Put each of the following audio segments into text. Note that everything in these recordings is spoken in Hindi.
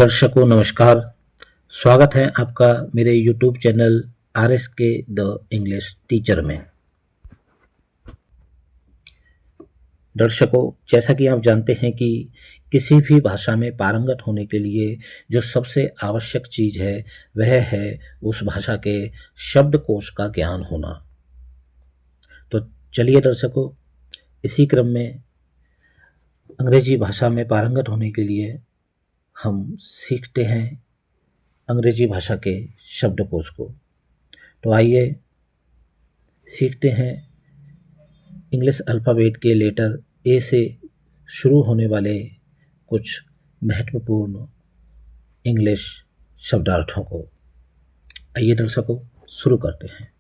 दर्शकों नमस्कार। स्वागत है आपका मेरे YouTube channel RSK the English teacher में। दर्शकों, जैसा कि आप जानते हैं कि किसी भी भाषा में पारंगत होने के लिए जो सबसे आवश्यक चीज़ है वह है उस भाषा के शब्दकोश का ज्ञान होना। तो चलिए दर्शकों, इसी क्रम में अंग्रेजी भाषा में पारंगत होने के लिए हम सीखते हैं अंग्रेजी भाषा के शब्दकोश को। तो आइए सीखते हैं इंग्लिश अल्फ़ाबेट के लेटर ए से शुरू होने वाले कुछ महत्वपूर्ण इंग्लिश शब्दार्थों को। आइए दर्शकों, शुरू करते हैं।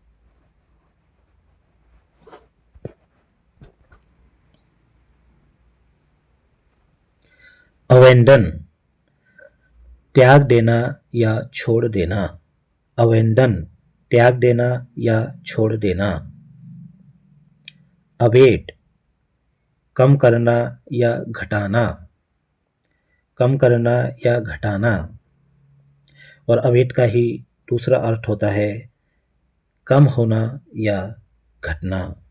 अवेंडन, त्याग देना या छोड़ देना। अवेंडन, त्याग देना या छोड़ देना। अवेट, कम करना या घटाना। कम करना या घटाना। और अवेट का ही दूसरा अर्थ होता है कम होना या घटना।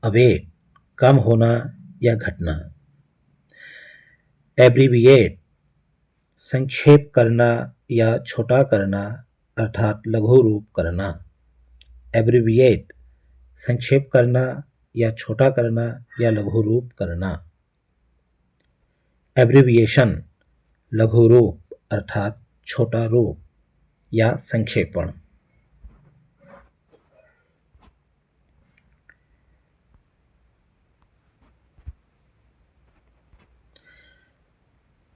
अवेट, कम होना या घटना। एब्रीविएट, संक्षेप करना या छोटा करना अर्थात लघु रूप करना। एब्रीविएट, संक्षेप करना या छोटा करना या लघु रूप करना। एब्रीविएशन, लघु रूप अर्थात छोटा रूप या संक्षेपण।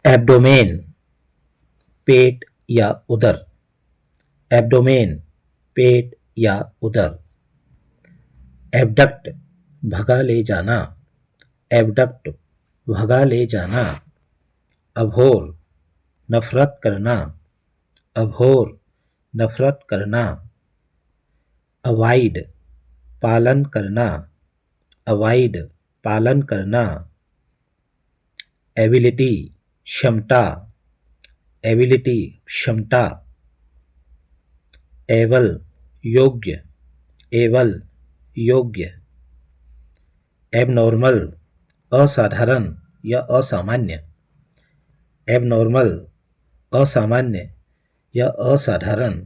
एब्डोमेन, पेट या उदर। एब्डोमेन, पेट या उदर। एबडक्ट, भगा ले जाना। एबडक्ट, भगा ले जाना। अभोर, नफरत करना। अभोर, नफरत करना। अवॉइड, पालन करना। अवॉइड, पालन करना। एबिलिटी, क्षमता। एबिलिटी, क्षमता। एबल, योग्य। एबल, योग्य। एबनॉर्मल, असाधारण या असामान्य। एबनॉर्मल, असामान्य या असाधारण।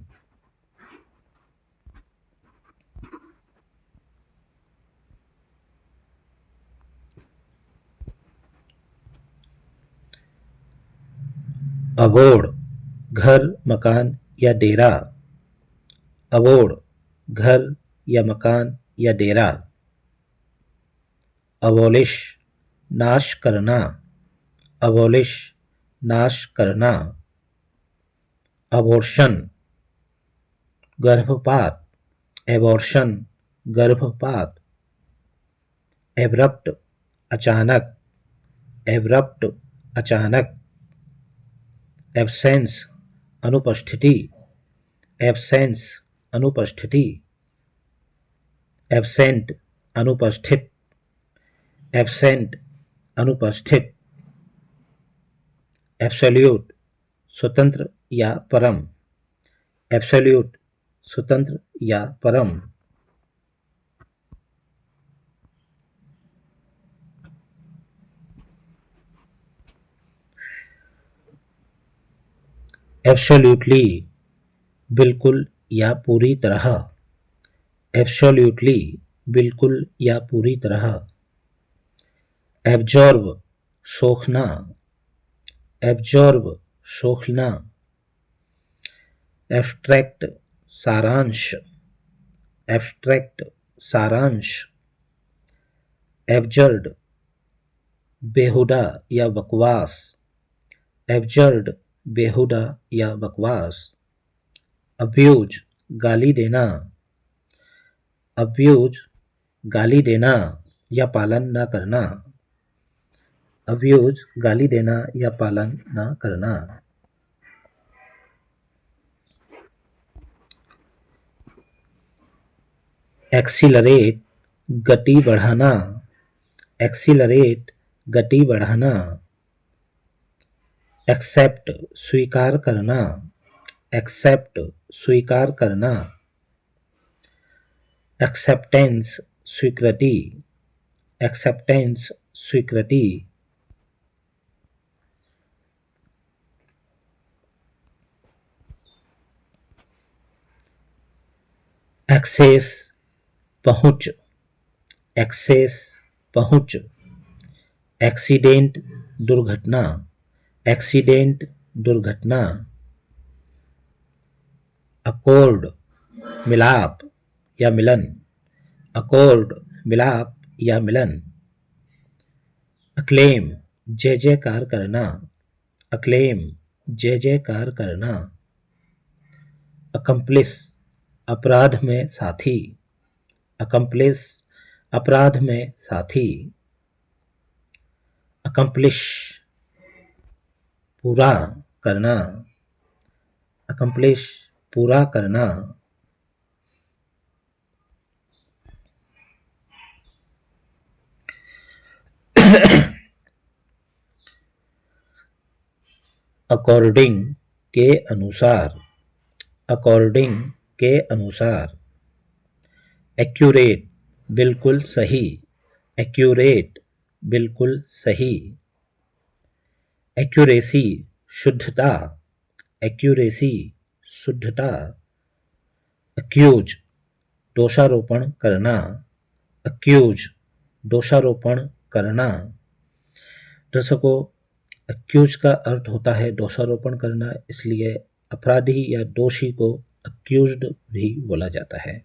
अबोर्ड, घर, मकान या डेरा। अबोर्ड, घर या मकान या डेरा। अबॉलिश, नाश करना। अबॉलिश, नाश करना। अबॉर्शन, गर्भपात। एबॉर्शन, गर्भपात। एब्रप्ट, अचानक। एब्रप्ट, अचानक। एब्सेंस, अनुपस्थिति। एब्सेंस, अनुपस्थिति। एब्सेंट, अनुपस्थित। एब्सेंट, अनुपस्थित। एब्सोल्यूट, स्वतंत्र या परम। एब्सोल्यूट, स्वतंत्र या परम। एब्सोल्यूटली, बिल्कुल या पूरी तरह। एब्सोल्यूटली, बिल्कुल या पूरी तरह। एब्जॉर्ब, सोखना। एब्जॉर्ब, सोखना। एब्स्ट्रैक्ट, सारांश। एब्स्ट्रैक्ट, सारांश। एब्जर्ड, बेहुदा या बकवास। एब्जर्ड, बेहुदा या बकवास। अब्यूज, गाली देना। अब्यूज, गाली देना या पालन न करना। अब्यूज, गाली देना या पालन न करना। एक्सीलरेट, गति बढ़ाना। एक्सीलरेट, गति बढ़ाना। एक्सेप्ट स्वीकार करना, एक्सेप्ट स्वीकार करना, एक्सेप्टेंस स्वीकृति, एक्सेप्टेंस स्वीकृति, एक्सेस पहुंच, एक्सेस पहुंच, एक्सीडेंट दुर्घटना, एक्सीडेंट दुर्घटना, अकॉर्ड मिलाप या मिलन, अकॉर्ड मिलाप या मिलन, अक्लेम जय जयकार करना, अक्लेम जय जयकार करना, अकम्प्लिस अपराध में साथी, अकम्प्लिस अपराध में साथी, अकम्प्लिश पूरा करना, अकम्प्लिश पूरा करना, अकॉर्डिंग के अनुसार, अकॉर्डिंग के अनुसार, एक्यूरेट बिल्कुल सही, एक्यूरेट बिल्कुल सही, एक्यूरेसी शुद्धता, एक्यूरेसी शुद्धता, अक्यूज दोषारोपण करना, अक्यूज दोषारोपण करना। दर्शकों, अक्यूज का अर्थ होता है दोषारोपण करना, इसलिए अपराधी या दोषी को अक्यूज्ड भी बोला जाता है।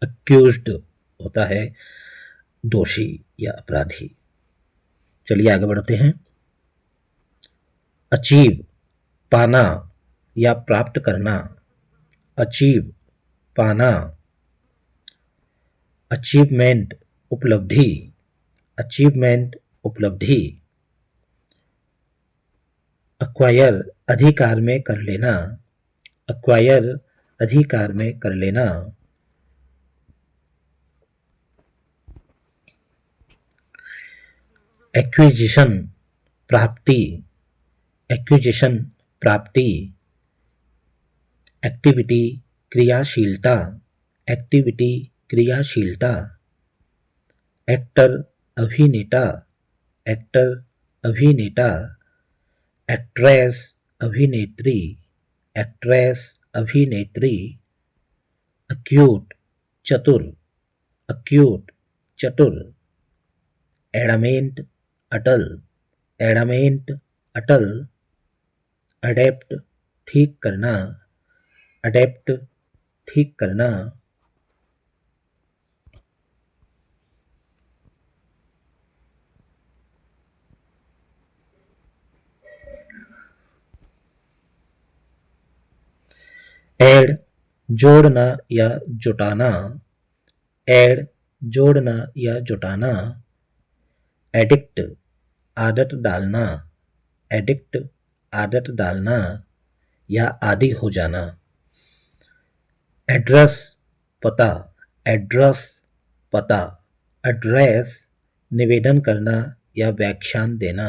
अक्यूज्ड होता है दोषी या अपराधी। चलिए आगे बढ़ते हैं। अचीव पाना या प्राप्त करना, अचीव पाना, अचीवमेंट उपलब्धि, अचीवमेंट उपलब्धि, अक्वायर अधिकार में कर लेना, अक्वायर अधिकार में कर लेना, एक्विजिशन प्राप्ति, एक्विजिशन प्राप्ति, एक्टिविटी क्रियाशीलता, एक्टिविटी क्रियाशीलता, एक्टर अभिनेता, एक्टर अभिनेता, एक्ट्रेस अभिनेत्री, एक्ट्रेस अभिनेत्री, अक्यूट चतुर, अक्यूट चतुर, एडामेंट अटल, एडामेंट अटल, अडेप्ट ठीक करना, अडेप्ट ठीक करना, ऐड जोड़ना या जुटाना, ऐड जोड़ना या जुटाना, एडिक्ट आदत डालना, एडिक्ट आदत डालना या आदी हो जाना, एड्रेस पता, एड्रेस पता, एड्रेस निवेदन करना या व्याख्यान देना,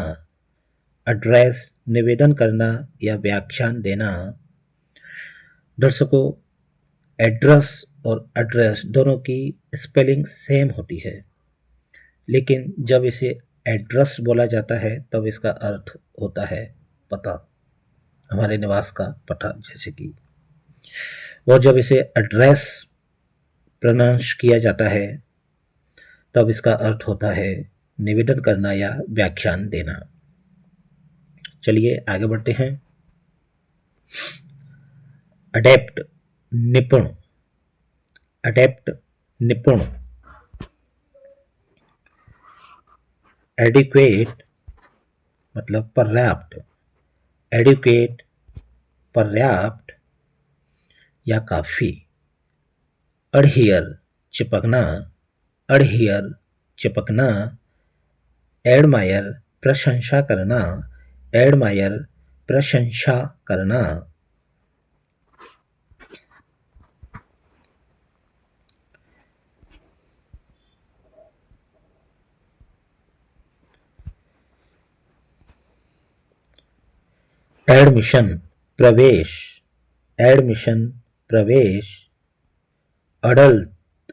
एड्रेस निवेदन करना या व्याख्यान देना। दर्शकों, एड्रेस और एड्रेस दोनों की स्पेलिंग सेम होती है, लेकिन जब इसे एड्रेस बोला जाता है तब इसका अर्थ होता है पता, हमारे निवास का पता। जैसे कि वो जब इसे एड्रेस प्रोनाउंस किया जाता है तब इसका अर्थ होता है निवेदन करना या व्याख्यान देना। चलिए आगे बढ़ते हैं। अडेप्ट निपुण, अडेप्ट निपुण, एडिक्वेट मतलब पर्याप्त, एडिक्वेट पर्याप्त या काफी, अडहियर चिपकना, अडहियर चिपकना, एडमायर प्रशंसा करना, एडमायर प्रशंसा करना, एडमिशन प्रवेश, एडमिशन प्रवेश। अडल्ट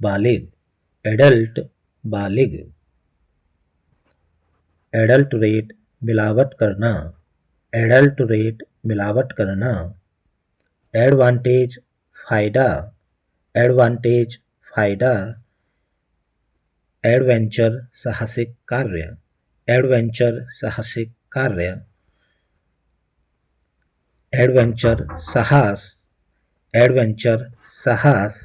बालिग, एडल्ट बालिग। एडल्टरेट मिलावट करना, एडल्टरेट मिलावट करना। एडवांटेज फायदा, एडवांटेज फायदा। एडवेंचर साहसिक कार्य, एडवेंचर साहसिक कार्य। एडवेंचर साहस, एडवेंचर साहस।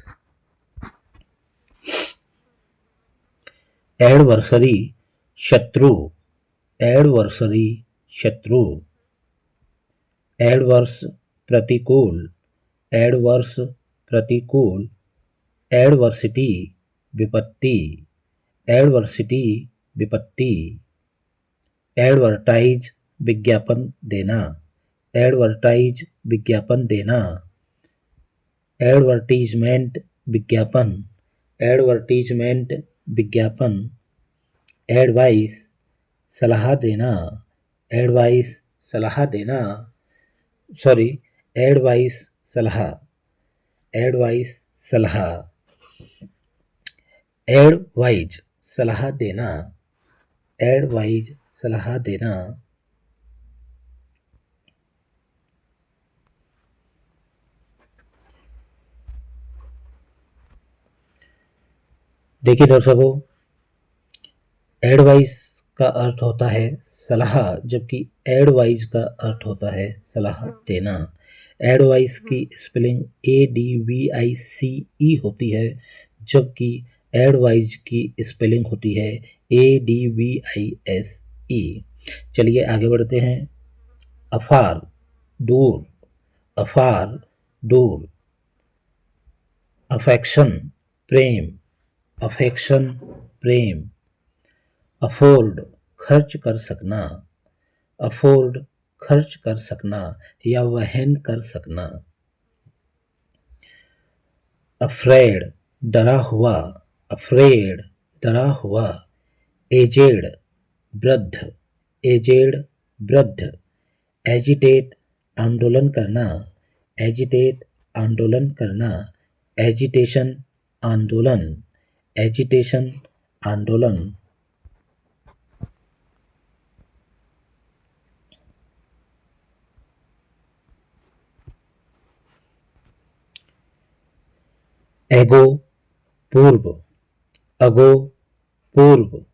एडवर्सरी शत्रु, एडवर्सरी शत्रु। एडवर्स प्रतिकूल, एडवर्स प्रतिकूल। एडवर्सिटी विपत्ति, एडवर्सिटी विपत्ति। एडवर्टाइज विज्ञापन देना, एडवर्टाइज विज्ञापन देना। एडवर्टीजमेंट विज्ञापन, एडवर्टीजमेंट विज्ञापन। एडवाइस सलाह देना, एडवाइस सलाह देना। सॉरी, एडवाइस सलाह, एडवाइस सलाह। एडवाइज सलाह देना, एडवाइज सलाह देना। देखिए दर्शकों, एडवाइस का अर्थ होता है सलाह, जबकि एडवाइज का अर्थ होता है सलाह देना। एडवाइस की स्पेलिंग ADVICE होती है, जबकि एडवाइज की स्पेलिंग होती है ADVISE। चलिए आगे बढ़ते हैं। अफार दूर, अफार दूर। अफेक्शन प्रेम, अफेक्शन प्रेम। अफोर्ड खर्च कर सकना, अफोर्ड खर्च कर सकना या वहन कर सकना। अफ्रेड डरा हुआ, अफ्रेड डरा हुआ। एजेड वृद्ध, एजेड वृद्ध। एजिटेट आंदोलन करना, एजिटेट आंदोलन करना। एजिटेशन आंदोलन, एजिटेशन आंदोलन। एगो पूर्व, अगो पूर्व।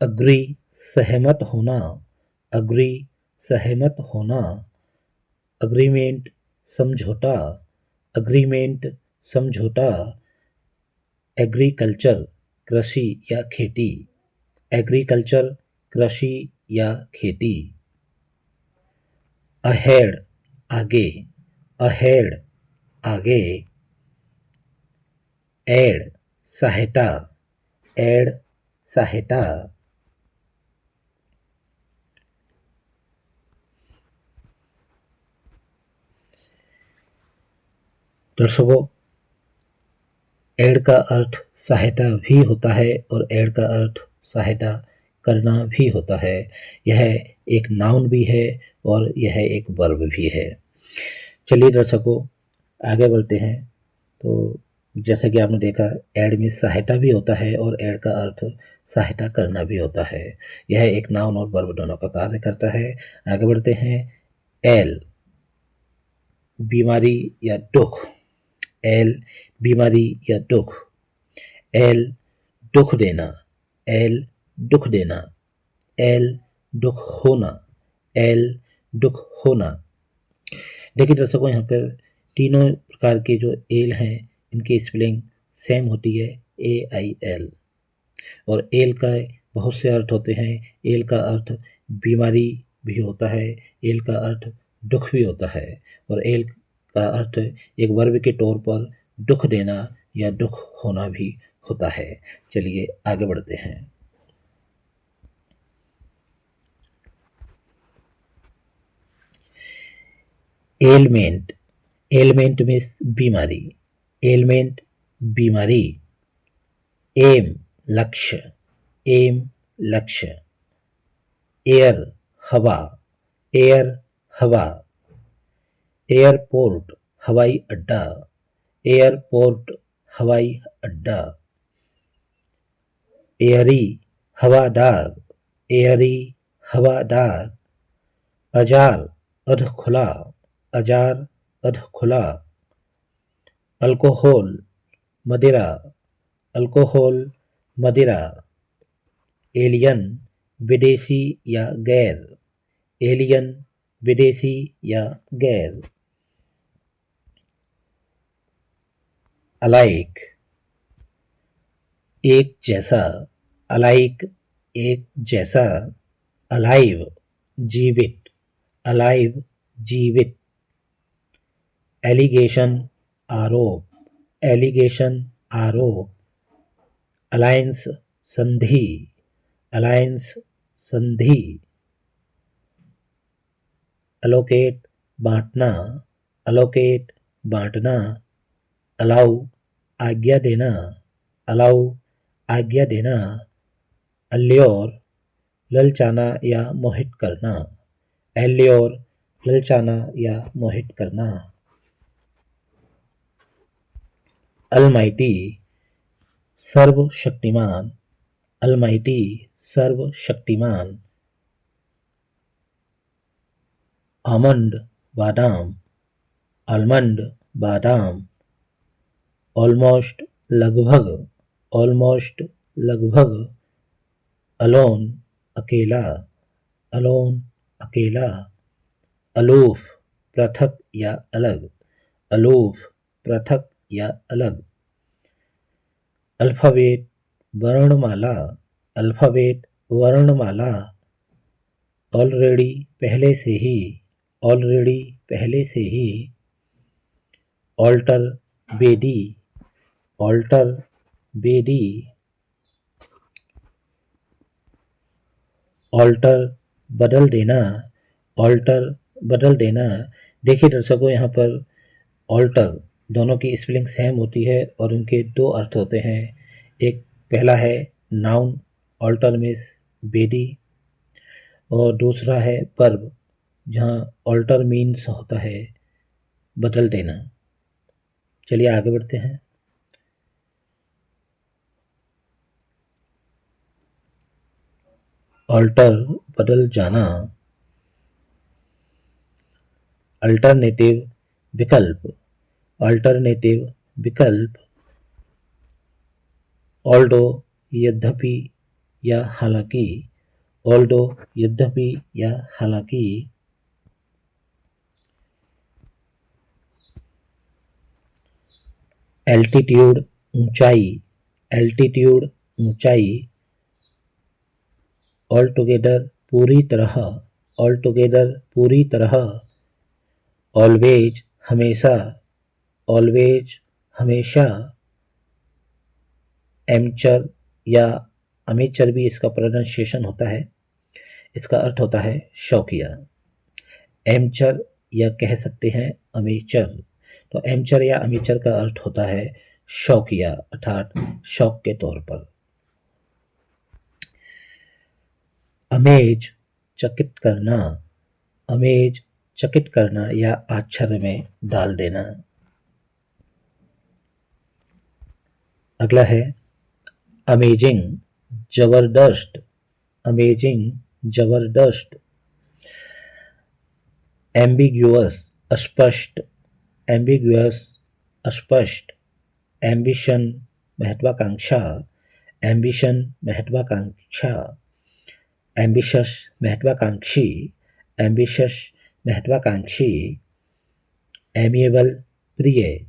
अग्री सहमत होना, अग्री सहमत होना। अग्रीमेंट समझौता, अग्रीमेंट समझौता। एग्रीकल्चर कृषि या खेती, एग्रीकल्चर कृषि या खेती। अहेड आगे, अहेड आगे। एड सहायता, एड सहायता। दर्शकों, एड का अर्थ सहायता भी होता है और एड का अर्थ सहायता करना भी होता है। यह एक नाउन भी है और यह एक वर्ब भी है। चलिए दर्शकों, आगे बढ़ते हैं। तो जैसा कि आपने देखा, एड में सहायता भी होता है और एड का अर्थ सहायता करना भी होता है। यह एक नाउन और वर्ब दोनों का कार्य करता है। आगे बढ़ते हैं। एल बीमारी या दुख, एल बीमारी या दुख। एल दुख देना, एल दुख देना। एल दुख होना, एल दुख होना। देखिए दर्शकों, यहाँ पर तीनों प्रकार के जो एल हैं, इनकी स्पेलिंग सेम होती है, AIL। और एल का बहुत से अर्थ होते हैं। एल का अर्थ बीमारी भी होता है, एल का अर्थ दुख भी होता है, और एल का अर्थ एक वर्ब के तौर पर दुख देना या दुख होना भी होता है। चलिए आगे बढ़ते हैं। एलमेंट, एलमेंट में बीमारी, एलमेंट बीमारी। एम लक्ष्य, एम लक्ष्य। एयर हवा, एयर हवा, एयरपोर्ट हवाई अड्डा, एयरपोर्ट हवाई अड्डा। एयरी हवादार, एयरी हवादार। अजार अध खुला, अजार अध खुला। अल्कोहल मदिरा, अल्कोहल मदिरा। एलियन विदेशी या गैर, एलियन विदेशी या गैर। अलाइक एक जैसा, अलाइक एक जैसा। अलाइव जीवित, अलाइव जीवित। एलिगेशन आरोप, एलिगेशन आरोप। अलायंस संधि, अलायंस संधि। अलोकेट बांटना, अलोकेट बांटना। अलाउ आज्ञा देना, अलाउ आज्ञा देना। अल्योर ललचाना या मोहित करना, एल्योर ललचाना या मोहित करना। अलमाइटी सर्वशक्तिमान, अलमाइटी सर्वशक्तिमान। आमंड बादाम, आलमंड बादाम। ऑलमोस्ट लगभग, ऑलमोस्ट लगभग। अलोन अकेला, अलोन अकेला। अलूफ पृथक या अलग, अलूफ पृथक या अलग। अल्फाबेट वर्णमाला, अल्फाबेट वर्णमाला। ऑलरेडी पहले से ही, ऑलरेडी पहले से ही। ऑल्टर बेदी, ऑल्टर बेदी। ऑल्टर बदल देना, ऑल्टर बदल देना। देखिए दर्शकों, यहाँ पर ऑल्टर दोनों की स्पेलिंग सेम होती है और उनके दो अर्थ होते हैं। एक पहला है नाउन, ऑल्टर मीन्स बेदी, और दूसरा है वर्ब, जहाँ ऑल्टर मीन्स होता है बदल देना। चलिए आगे बढ़ते हैं। ऑल्टर बदल जाना। अल्टरनेटिव विकल्प, अल्टरनेटिव विकल्प। ऑल्डो यद्यपि या हालांकि, ऑल्डो यद्यपि या हालांकि। एल्टीट्यूड ऊंचाई, एल्टीट्यूड ऊंचाई। ऑल टुगेदर पूरी तरह, ऑल टुगेदर पूरी तरह। ऑलवेज हमेशा, ऑलवेज हमेशा। एमचर या अमेचर भी इसका प्रोनाउंसिएशन होता है। इसका अर्थ होता है शौकिया। एमचर या कह सकते हैं अमेचर। तो एमचर या अमेचर का अर्थ होता है शौकिया, अर्थात शौक के तौर पर। अमेज चकित करना, अमेज चकित करना या आश्चर्य में डाल देना। अगला है अमेजिंग जबरदस्त, अमेजिंग जबरदस्त। एम्बिग्युअस अस्पष्ट, एम्बिग्युअस अस्पष्ट। एम्बिशन महत्वाकांक्षा, एम्बिशन महत्वाकांक्षा। एम्बिशस महत्वाकांक्षी, एम्बिशस महत्वाकांक्षी। एमिएबल प्रिय,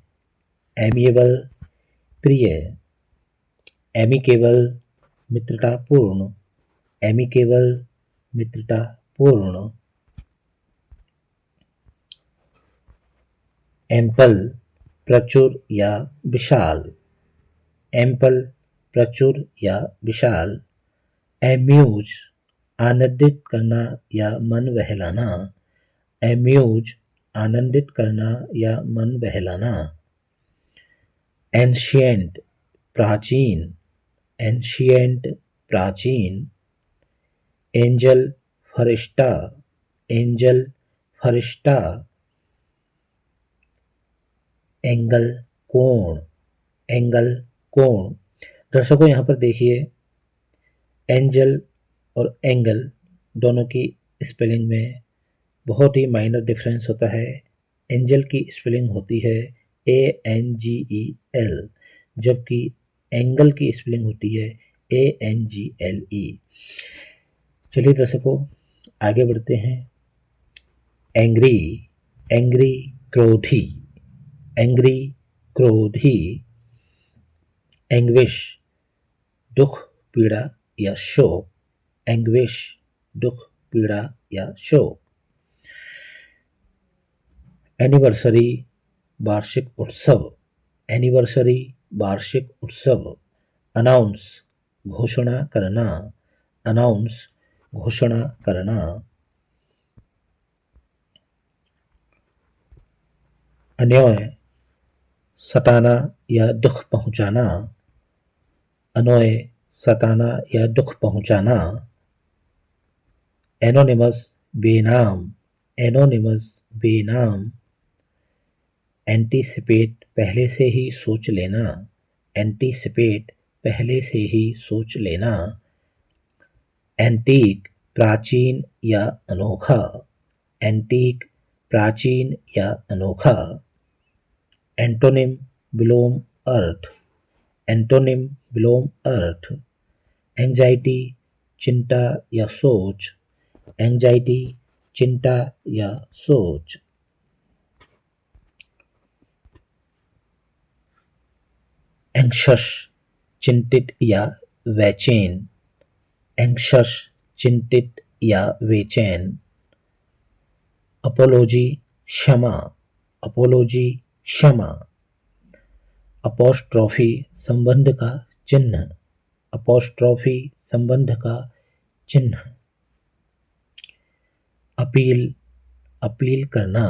एमिएबल प्रिय। एमिकेबल मित्रतापूर्ण, एमिकेबल मित्रतापूर्ण। एम्पल प्रचुर या विशाल, एम्पल प्रचुर या विशाल। एम्यूज आनंदित करना या मन बहलाना, एम्यूज आनंदित करना या मन बहलाना। एंशिएंट प्राचीन, एंशिएंट प्राचीन। एंजल फरिश्ता, एंजल, फरिश्ता, एंगल, कोण, एंगल, कोण। दर्शकों यहाँ पर देखिए एंजल और एंगल दोनों की स्पेलिंग में बहुत ही माइनर डिफरेंस होता है। एंजल की स्पेलिंग होती है ANGEL, जबकि एंगल की स्पेलिंग होती है ANGLE। चलिए दर्शकों आगे बढ़ते हैं। एंग्री, एंग्री, क्रोधी, एंग्री, क्रोधी। एंग्विश, दुख, पीड़ा या शोक, एंग्विश, दुख, पीड़ा या शोक। एनिवर्सरी, वार्षिक उत्सव, एनिवर्सरी, वार्षिक उत्सव। अनाउंस, घोषणा करना, अनाउंस, घोषणा करना। अन्योय, सताना या दुख पहुंचाना, अन्योय, सताना या दुख पहुंचाना। एनोनिमस, बेनाम, एनोनिमस, बेनाम। एंटीसिपेट, पहले से ही सोच लेना, एंटीसिपेट, पहले से ही सोच लेना। एंटीक, प्राचीन या अनोखा, एंटीक, प्राचीन या अनोखा। एंटोनिम, बिलोम अर्थ, एंटोनिम, बिलोम अर्थ। एंजाइटी, चिंता या सोच, एंजाइटी, चिंता या सोच। एंक्शस, चिंतित या बेचैन, एंक्शस, चिंतित या बेचैन। अपोलॉजी, क्षमा, अपोलॉजी, क्षमा। अपोस्ट्रोफी, संबंध का चिन्ह, अपोस्ट्रोफी, संबंध का चिन्ह। अपील, अपील करना,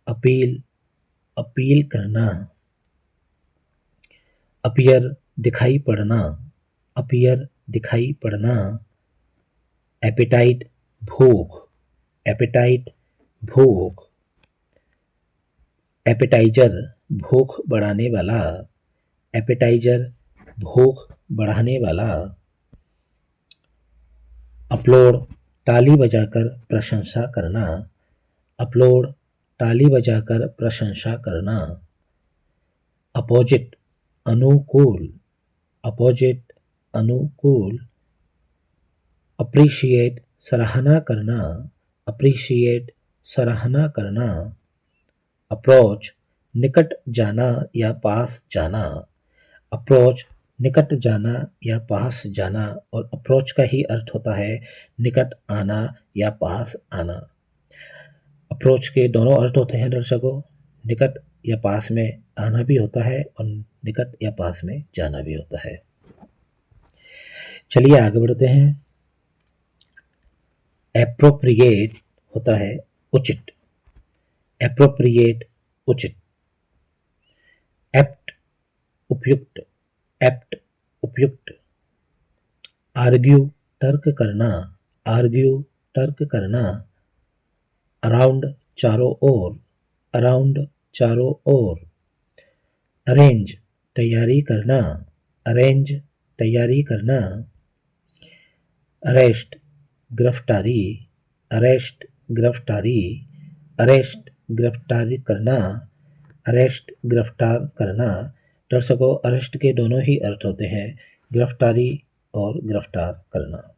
अपील, अपील करना। अपीयर, दिखाई पड़ना, अपीयर, दिखाई पड़ना। एपेटाइट, भूख, एपेटाइट, भूख। एपेटाइजर, भूख बढ़ाने वाला, एपेटाइजर, भूख बढ़ाने वाला। अपलोड, ताली बजाकर प्रशंसा करना, अपलोड, ताली बजाकर प्रशंसा करना। अपोजिट, अनुकूल, अपोजिट, अनुकूल। अप्रिशिएट, सराहना करना, अप्रिशिएट, सराहना करना। अप्रोच, निकट जाना या पास जाना, अप्रोच, निकट जाना या पास जाना। और अप्रोच का ही अर्थ होता है निकट आना या पास आना। अप्रोच के दोनों अर्थ होते हैं दर्शकों, निकट या पास में आना भी होता है और निकट या पास में जाना भी होता है। चलिए आगे बढ़ते हैं। एप्रोप्रिएट होता है उचित, एप्रोप्रिएट, उचित। एप्ट, उपयुक्त, एप्ट, उपयुक्त। आर्ग्यू, तर्क करना, आर्ग्यू, तर्क करना। अराउंड, चारों ओर, अराउंड, चारों ओर। अरेंज, तैयारी करना, अरेंज, तैयारी करना। अरेस्ट, गिरफ्तारी, अरेस्ट, गिरफ्तारी। अरेस्ट, गिरफ्तारी करना, अरेस्ट, गिरफ्तार करना। दर्शकों अरेस्ट के दोनों ही अर्थ होते हैं, गिरफ्तारी और गिरफ्तार करना।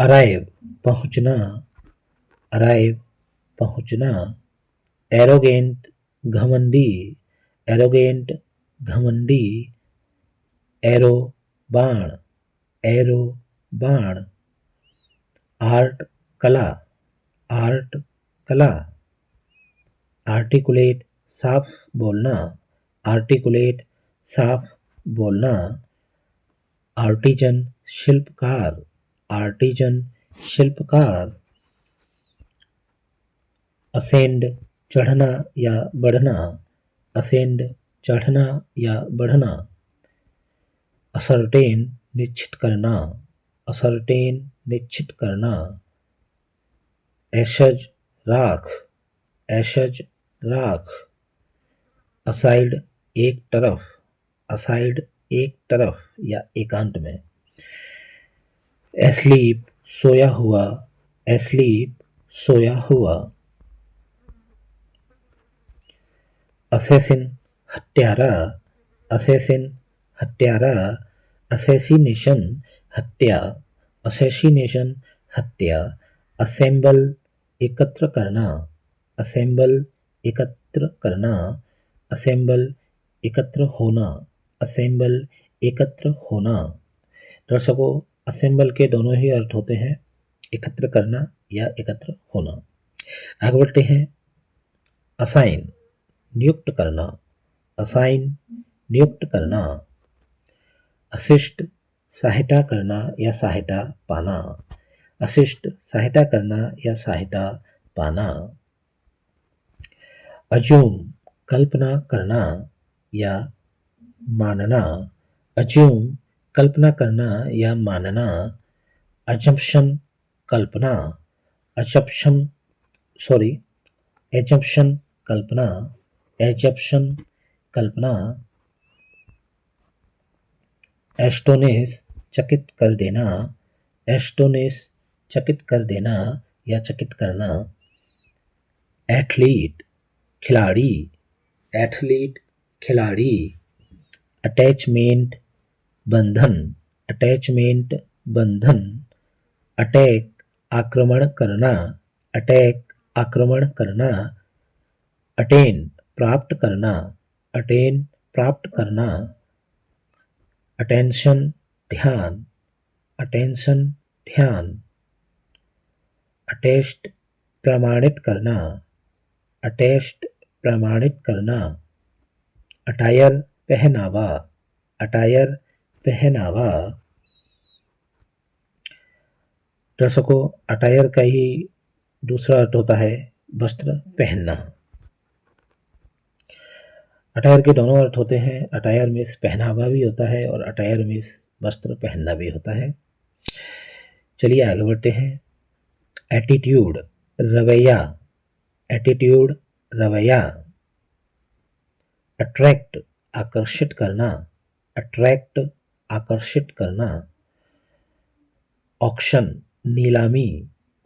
अराइव, पहुंचना, अराइव, पहुंचना। एरोगेंट, घमंडी, एरोगेंट, घमंडी। एरो, बाण, एरो, बाण। आर्ट, कला, आर्ट, कला। आर्टिकुलेट, साफ बोलना, आर्टिकुलेट, साफ बोलना। आर्टिजन, शिल्पकार, आर्टिजन, शिल्पकार। असेंड, चढ़ना या बढ़ना, असेंड, चढ़ना या बढ़ना। असरटेन, निश्चित करना, असरटेन, निश्चित करना, ऐशज राख, ऐशज राख, असाइड एक तरफ, असाइड एक तरफ या एकांत में, एस्लीप सोया हुआ, एस्लीप सोया हुआ, असेसिन हत्यारा, असेसिन हत्यारा, असेसिनेशन हत्या, असेसिनेशन हत्या, असेंबल एकत्र करना, असेंबल एकत्र करना, असेंबल एकत्र होना, असेंबल एकत्र होना। दर्शकों, असेंबल के दोनों ही अर्थ होते हैं, एकत्र करना या एकत्र होना। आगे बढ़ते हैं। असाइन नियुक्त करना, असाइन नियुक्त करना, असिस्ट सहायता करना या सहायता पाना, असिस्ट सहायता करना या सहायता पाना, अज्यूम कल्पना करना या मानना, अज्यूम कल्पना करना या मानना, अजम्पशन कल्पना, अजम्पशन एजम्पशन कल्पना, एजम्पशन कल्पना, एस्टोनिश चकित कर देना, एस्टोनिश चकित कर देना या चकित करना, एथलीट खिलाड़ी, एथलीट खिलाड़ी, अटैचमेंट बंधन, अटैचमेंट बंधन, अटैक आक्रमण करना, अटैक आक्रमण करना, अटेन प्राप्त करना, अटेन प्राप्त करना, अटेंशन ध्यान, अटेंशन ध्यान, अटेस्ट प्रमाणित करना, अटेस्ट प्रमाणित करना, अटायर पहनावा, अटायर पहनावा। दर्शकों, अटायर का ही दूसरा अर्थ होता है वस्त्र पहनना। अटायर के दोनों अर्थ होते हैं, अटायर मीन्स पहनावा भी होता है और अटायर मीन्स वस्त्र पहनना भी होता है। चलिए आगे बढ़ते हैं। एटीट्यूड रवैया, एटीट्यूड रवैया, अट्रैक्ट आकर्षित करना, अट्रैक्ट आकर्षित करना, ऑक्शन नीलामी,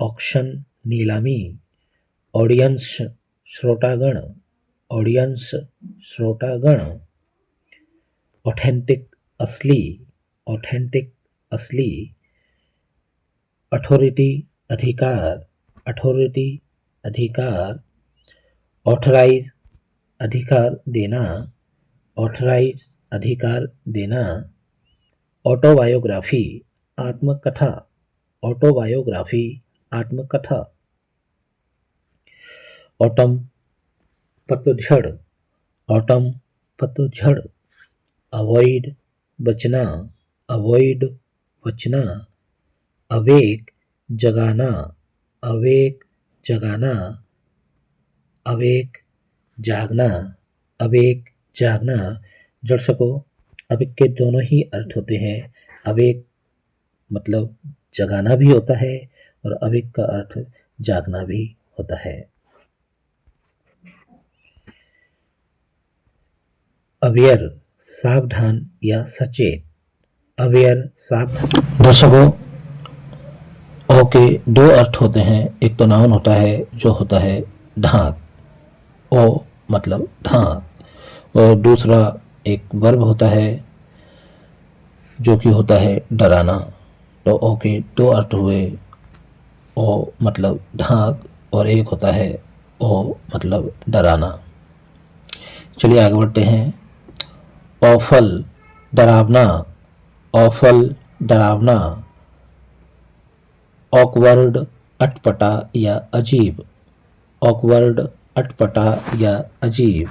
ऑक्शन नीलामी, ऑडियंस श्रोतागण, ऑडियंस श्रोतागण, ऑथेंटिक असली, ऑथेंटिक असली, अथॉरिटी अधिकार, अथॉरिटी अधिकार, ऑथराइज अधिकार देना, ऑथराइज अधिकार देना, ऑटोबायोग्राफी आत्मकथा, ऑटोबायोग्राफी आत्मकथा, ऑटम पतझड़, ऑटम पतझड़, अवॉइड बचना, अवॉइड बचना, अवेक जगाना, अवेक जगाना, अवेक जागना, अवेक जागना। दर्शकों, अवेक के दोनों ही अर्थ होते हैं। अवेक मतलब जगाना भी होता है और अवेक का अर्थ जागना भी होता है। अवेयर सावधान या सचेत, अवेयर सावधान। दर्शकों, ओ के दो अर्थ होते हैं। एक तो नाउन होता है जो होता है ढाक, ओ मतलब ढाक, और दूसरा एक वर्ब होता है जो कि होता है डराना। तो ओ के दो अर्थ हुए, ओ मतलब ढाक और एक होता है ओ मतलब डराना। चलिए आगे बढ़ते हैं। ऑफल डरावना, ऑफल डरावना, ऑकवर्ड अटपटा या अजीब, ऑकवर्ड अटपटा या अजीब।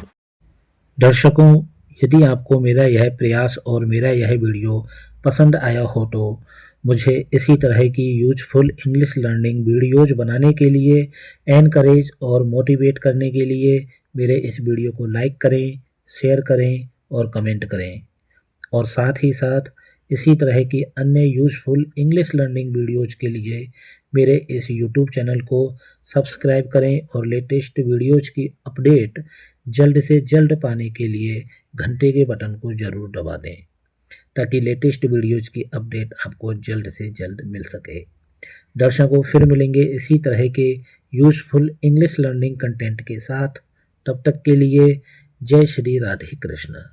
दर्शकों, यदि आपको मेरा यह प्रयास और मेरा यह वीडियो पसंद आया हो तो मुझे इसी तरह की यूजफुल इंग्लिश लर्निंग वीडियोज बनाने के लिए, एनकरेज और मोटिवेट करने के लिए मेरे इस वीडियो को लाइक करें, शेयर करें और कमेंट करें, और साथ ही साथ इसी तरह की अन्य यूज़फुल इंग्लिश लर्निंग वीडियोज के लिए मेरे इस यूट्यूब चैनल को सब्सक्राइब करें और लेटेस्ट वीडियोज की अपडेट जल्द से जल्द पाने के लिए घंटे के बटन को ज़रूर दबा दें, ताकि लेटेस्ट वीडियोज की अपडेट आपको जल्द से जल्द मिल सके। दर्शकों, फिर मिलेंगे इसी तरह के यूज़फुल इंग्लिश लर्निंग कंटेंट के साथ। तब तक के लिए जय श्री राधे कृष्ण।